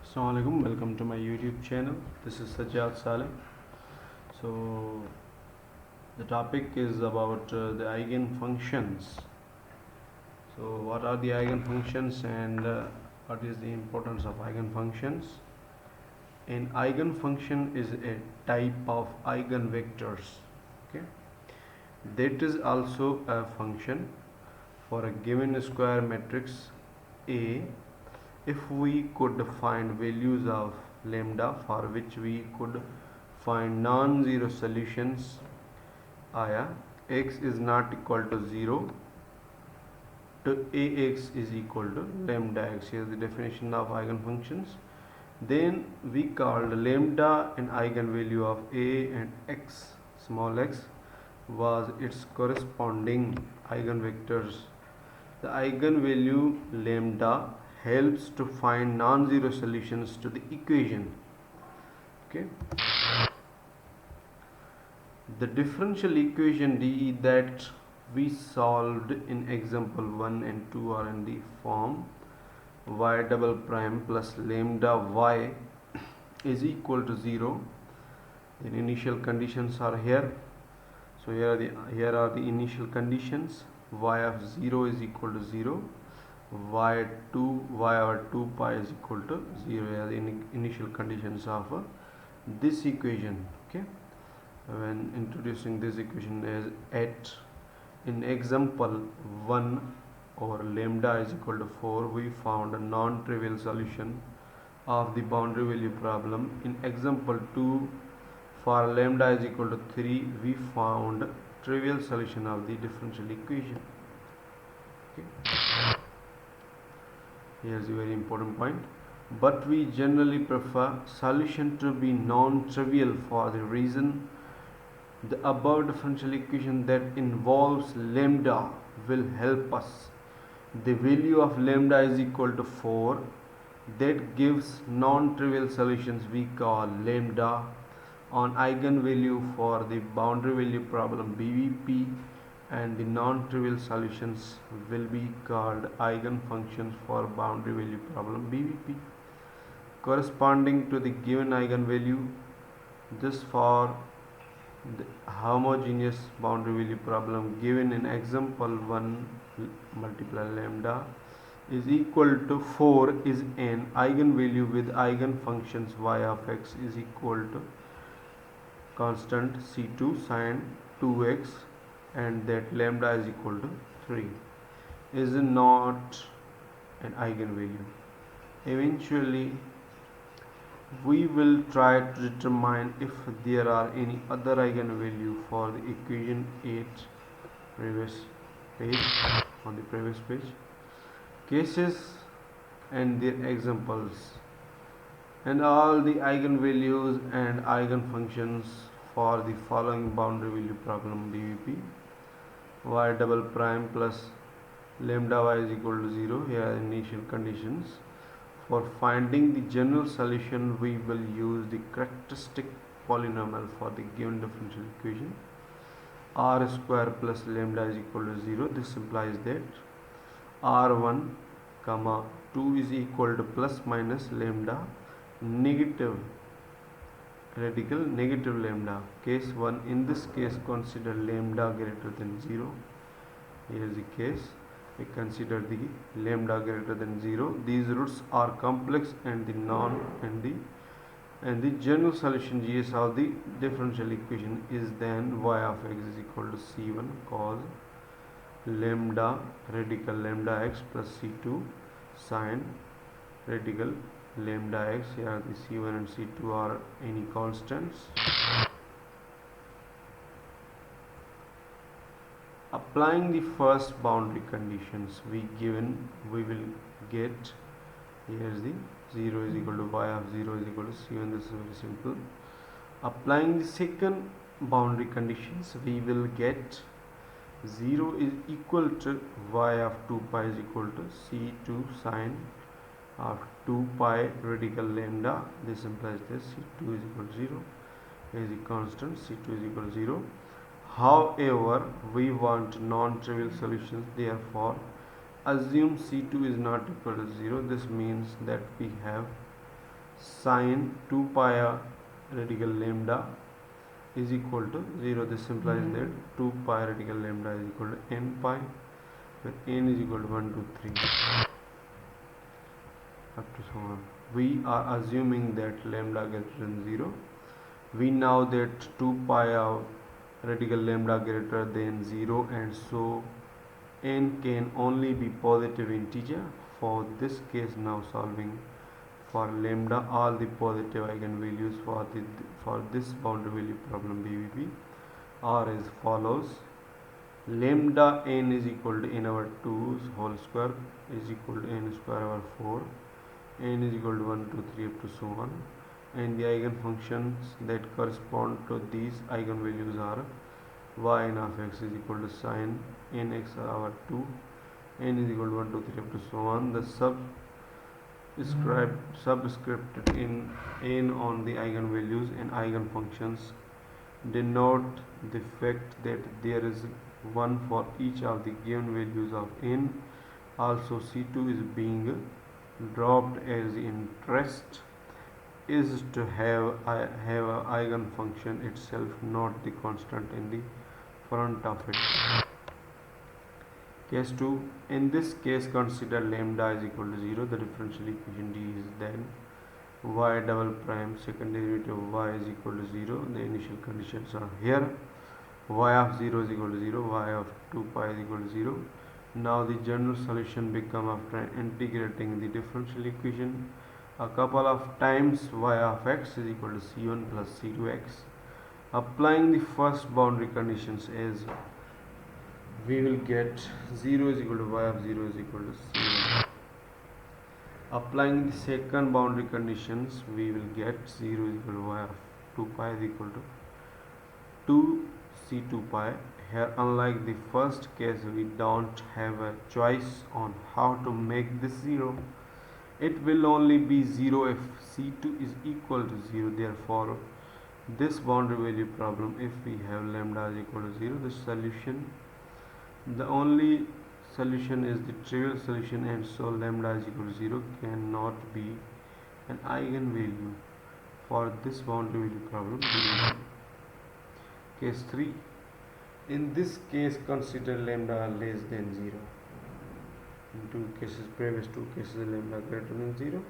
Assalamualaikum, welcome to my YouTube channel. This is Sajjad Saleh. So the topic is about the eigenfunctions. So what are the eigenfunctions and what is the importance of eigenfunctions? An eigenfunction is a type of eigenvectors. Okay, that is also a function for a given square matrix A. If we could find values of lambda for which we could find non-zero solutions, x is not equal to 0 to ax is equal to lambda x. Here is the definition of eigenfunctions. Then we called lambda an eigenvalue of a, and x, small x, was its corresponding eigenvectors. The eigenvalue lambda helps to find non-zero solutions to the equation. Okay, the differential equation dE that we solved in example 1 and 2 are in the form y double prime plus lambda y is equal to 0. The initial conditions are here. So here are the initial conditions. Y of 0 is equal to 0, y over 2 pi is equal to 0. Here are the initial conditions of this equation. Okay, when introducing this equation as at in example 1 or lambda is equal to 4, we found a non-trivial solution of the boundary value problem. In example 2, for lambda is equal to 3, we found trivial solution of the differential equation. Okay, here's a very important point. But we generally prefer solution to be non-trivial for the reason the above differential equation that involves lambda will help us. The value of lambda is equal to 4. That gives non-trivial solutions we call lambda on eigenvalue for the boundary value problem BVP, and the non-trivial solutions will be called eigenfunctions for boundary value problem BVP corresponding to the given eigenvalue. This for the homogeneous boundary value problem given in example 1 multiply lambda is equal to 4 is an eigenvalue with eigenfunctions y of x is equal to constant c2 sine 2x, and that lambda is equal to 3 is not an eigenvalue. Eventually we will try to determine if there are any other eigenvalue for the equation 8 previous page on the previous page. Cases and their examples and all the eigenvalues and eigenfunctions for the following boundary value problem BVP: y double prime plus lambda y is equal to 0. Here are the initial conditions. For finding the general solution, we will use the characteristic polynomial for the given differential equation r square plus lambda is equal to 0. This implies that r1 comma 2 is equal to plus minus lambda negative radical negative lambda. Case 1, in this case consider lambda greater than 0. Here is the case. We consider the lambda greater than 0. These roots are complex, and the general solution GS of the differential equation is then y of x is equal to c1 cos lambda radical lambda x plus c2 sine radical lambda x. Here the c1 and c2 are any constants. Applying the first boundary conditions we will get, here is the 0 is equal to y of 0 is equal to c1. This is very simple. Applying the second boundary conditions, we will get 0 is equal to y of 2 pi is equal to c2 sine of 2 pi radical lambda. This implies this c2 is equal to 0. Here is the constant c2 is equal to 0. However, we want non-trivial solutions, therefore assume c2 is not equal to 0. This means that we have sine 2 pi radical lambda is equal to 0. This implies that 2 pi radical lambda is equal to n pi, where n is equal to 1, 2, 3 up to so on. We are assuming that lambda greater than 0. We know that 2 pi radical lambda greater than 0, and so n can only be positive integer. For this case, now solving for lambda all the positive eigenvalues for this boundary value problem BVP are as follows. Lambda n is equal to n over 2 whole square is equal to n square over 4, n is equal to 1, 2, 3 up to so on, and the eigenfunctions that correspond to these eigenvalues are yn of x is equal to sine nx over 2, n is equal to 1, 2, 3 up to so on. The subscript in n on the eigenvalues and eigenfunctions denote the fact that there is one for each of the given values of n. Also, C2 is being dropped as interest is to have a eigenfunction itself, not the constant in the front of it. Case 2. In this case, consider lambda is equal to 0. The differential equation D is then y double prime second derivative of y is equal to 0. The initial conditions are here. Y of 0 is equal to 0. Y of 2 pi is equal to 0. Now the general solution become, after integrating the differential equation a couple of times, y of x is equal to c1 plus c2x. Applying the first boundary conditions, as we will get 0 is equal to y of 0 is equal to c1. Applying the second boundary conditions, we will get 0 is equal to y of 2 pi is equal to 2 c2 pi. Here, unlike the first case, we don't have a choice on how to make this 0. It will only be 0 if c2 is equal to 0. Therefore, this boundary value problem, if we have lambda is equal to 0, the only solution is the trivial solution, and so lambda is equal to 0 cannot be an eigenvalue for this boundary value problem. Case 3. In this case, consider lambda less than 0. In previous two cases, lambda greater than 0,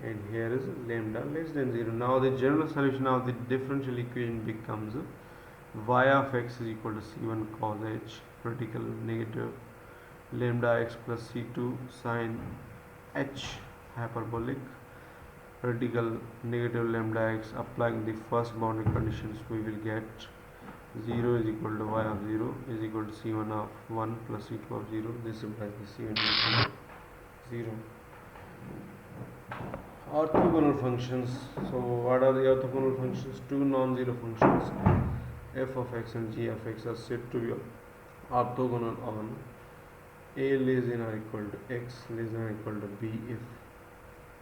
and here is lambda less than 0. Now the general solution of the differential equation becomes y of x is equal to c1 cos h critical negative lambda x plus c2 sin h hyperbolic radical negative lambda x. Applying the first boundary conditions, we will get 0 is equal to y of 0 is equal to c1 of 1 plus c2 of 0. This implies the c1 is equal to 0. Orthogonal functions. So what are the orthogonal functions? Two non-zero functions f of x and g of x are said to be orthogonal on a less than or equal to x less than or equal to b if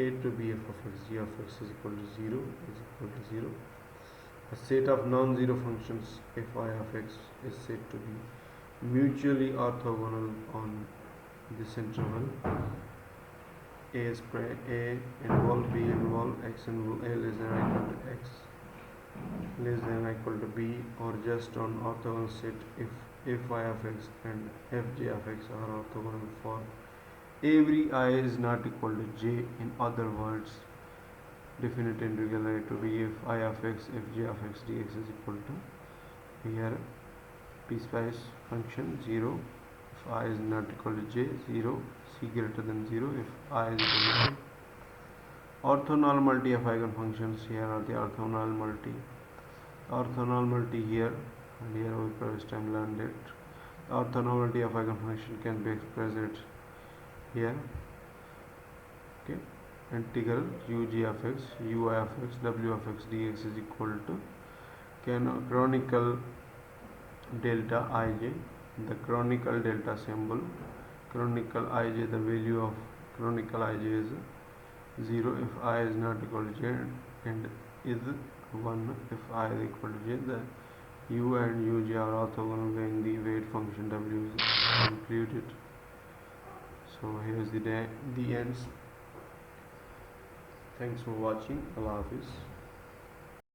a to b f of x g of x is equal to 0 is equal to 0. A set of non-zero functions f I of x is said to be mutually orthogonal on this interval a involve b involve x involve a less than or equal to x less than or equal to b, or just on orthogonal set if f I of x and f j of x are orthogonal for every I is not equal to j. In other words, definite integral I to be if I of x f j of x dx is equal to here piecewise function 0 if I is not equal to j, 0 c greater than 0 if I is equal to j. Orthonormality of eigenfunctions. Here are the orthonormality here, and here we previous time learned it. Orthonormality of eigenfunction can be expressed here. Okay, integral ug of x, ui of x, w of x dx is equal to canonical delta ij. The canonical delta symbol, canonical ij, the value of canonical ij is 0 if I is not equal to j and is 1 if I is equal to j. The u and uj are orthogonal when the weight function w is included. So here is the ends. Thanks for watching. Allah Hafiz.